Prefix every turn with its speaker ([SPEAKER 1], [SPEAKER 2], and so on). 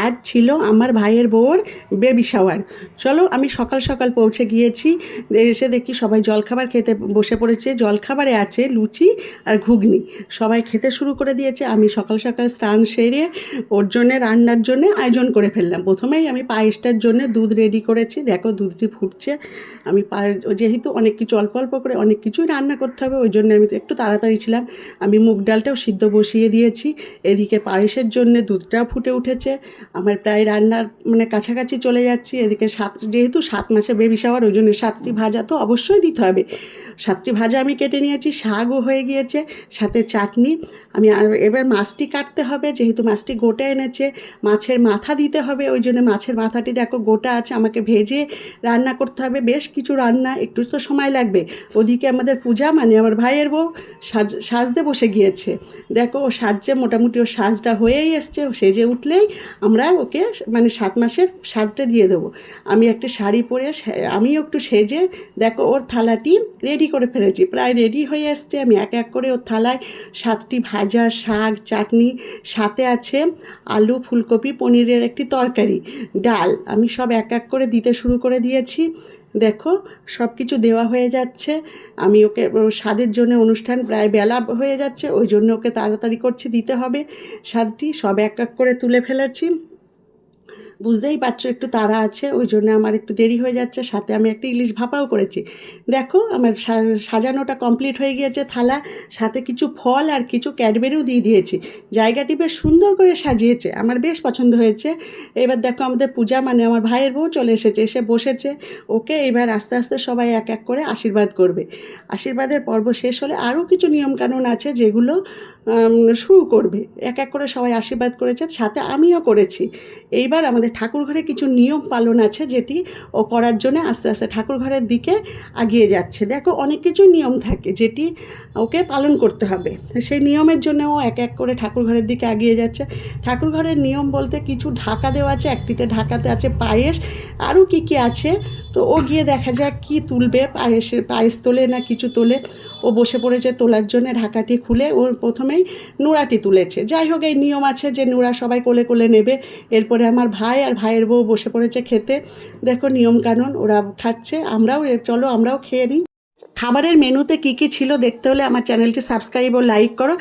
[SPEAKER 1] আজ ছিল আমার ভাইয়ের বউর বেবি শাওয়ার। চলো আমি সকাল সকাল পৌঁছে গিয়েছি, এসে দেখি সবাই জলখাবার খেতে বসে পড়েছে। জলখাবারে আছে লুচি আর ঘুগনি, সবাই খেতে শুরু করে দিয়েছে। আমি সকাল সকাল স্নান সেরে ওর জন্যে রান্নার জন্যে আয়োজন করে ফেললাম। প্রথমেই আমি পায়েসটার জন্য দুধ রেডি করেছি, দেখো দুধটি ফুটছে। আমি যেহেতু অনেক কিছু অল্প অল্প করে অনেক কিছুই রান্না করতে হবে, ওই জন্য আমি তো একটু তাড়াতাড়ি ছিলাম। আমি মুগ ডালটাও সিদ্ধ বসিয়ে দিয়েছি, এদিকে পায়েসের জন্য দুধটাও ফুটে উঠেছে। আমার প্রায় রান্নার কাছাকাছি চলে যাচ্ছি। এদিকে যেহেতু 7 মাসে বেবি শাওয়ার, ওই জন্য 7টি ভাজা তো অবশ্যই দিতে হবে। 7টি ভাজা আমি কেটে নিয়েছি, শাকও হয়ে গিয়েছে, সাথে চাটনি। আমি এবার মাছটি কাটতে হবে, যেহেতু মাছটি গোটা এনেছে। মাছের মাথা দিতে হবে, ওই জন্য মাছের মাথাটি দেখো গোটা আছে, আমাকে ভেজে রান্না করতে হবে। বেশ কিছু রান্না, একটু তো সময় লাগবে। ওদিকে আমাদের পূজা আমার ভাইয়ের বউ সাজতে বসে গিয়েছে। দেখো ও সাজছে, মোটামুটি ওর সাজটা হয়েই এসছে। ও সেজে উঠলেই আমরা ওকে 7 মাসের সাজটা দিয়ে দেবো। আমি একটা শাড়ি পরে আমিও একটু সেজে, দেখো ওর থালাটি রেডি করে ফেলেছি, প্রায় রেডি হয়ে এসছে। আমি এক এক করে ওর থালায় 7টি ভাজা, শাক, চাটনি, সাথে আছে আলু, ফুলকপি, পনিরের একটি তরকারি, ডাল, আমি সব এক এক করে দিতে শুরু করে দিয়েছি। দেখো সব কিছু দেওয়া হয়ে যাচ্ছে। আমি ওকে স্বাদের জন্য, অনুষ্ঠান প্রায় বেলা হয়ে যাচ্ছে, ওই জন্য ওকে তাড়াতাড়ি করছি, দিতে হবে স্বাদটি। সব এক এক করে তুলে ফেলেছি। বুঝতেই পারছো একটু তাড়া আছে, ওই জন্য আমার একটু দেরি হয়ে যাচ্ছে। সাথে আমি একটা ইলিশ ভাপাও করেছি। দেখো আমার সাজানোটা কমপ্লিট হয়ে গিয়েছে থালা, সাথে কিছু ফল আর কিছু ক্যাডবেরিও দিয়ে দিয়েছি। জায়গাটি বেশ সুন্দর করে সাজিয়েছে, আমার বেশ পছন্দ হয়েছে। এবার দেখো আমাদের পূজা আমার ভাইয়ের বউ চলে এসেছে, এসে বসেছে। ওকে এবার আস্তে আস্তে সবাই এক এক করে আশীর্বাদ করবে। আশীর্বাদের পর্ব শেষ হলে আরও কিছু নিয়মকানুন আছে, যেগুলো শুরু করবে। এক এক করে সবাই আশীর্বাদ করেছে, সাথে আমিও করেছি। এইবার আমাদের ঠাকুর ঘরে কিছু নিয়ম পালন আছে, যেটি ও করার জন্য আস্তে আস্তে ঠাকুর ঘরের দিকে এগিয়ে যাচ্ছে। দেখো অনেক কিছু নিয়ম থাকে, যেটি ওকে পালন করতে হবে। সেই নিয়মের জন্য ও এক এক করে ঠাকুর ঘরের দিকে এগিয়ে যাচ্ছে। ঠাকুর ঘরের নিয়ম বলতে কিছু ঢাকা দেওয়া আছে, একটিতে ঢাকাতে আছে পায়েস, আরও কী কী আছে। তো ও গিয়ে দেখা যাক কী তুলবে, পায়েস তোলে না কিছু তোলে। ও বসে পড়েছে তোলার জন্য, ঢাকাটি খুলে ওর প্রথমেই নোড়াটি তুলেছে। যাই হোক, এই নিয়ম আছে যে নোড়া সবাই কোলে কোলে নেবে। এরপরে আমার ভাই আর ভাইয়ের বউ বসে পড়েছে খেতে। দেখো নিয়মকানুন, ওরা খাচ্ছে, চলো আমরাও খেয়ে নিই। খাবারের মেনুতে কী কী ছিল দেখতে হলে আমার চ্যানেলটি সাবস্ক্রাইব ও লাইক করো।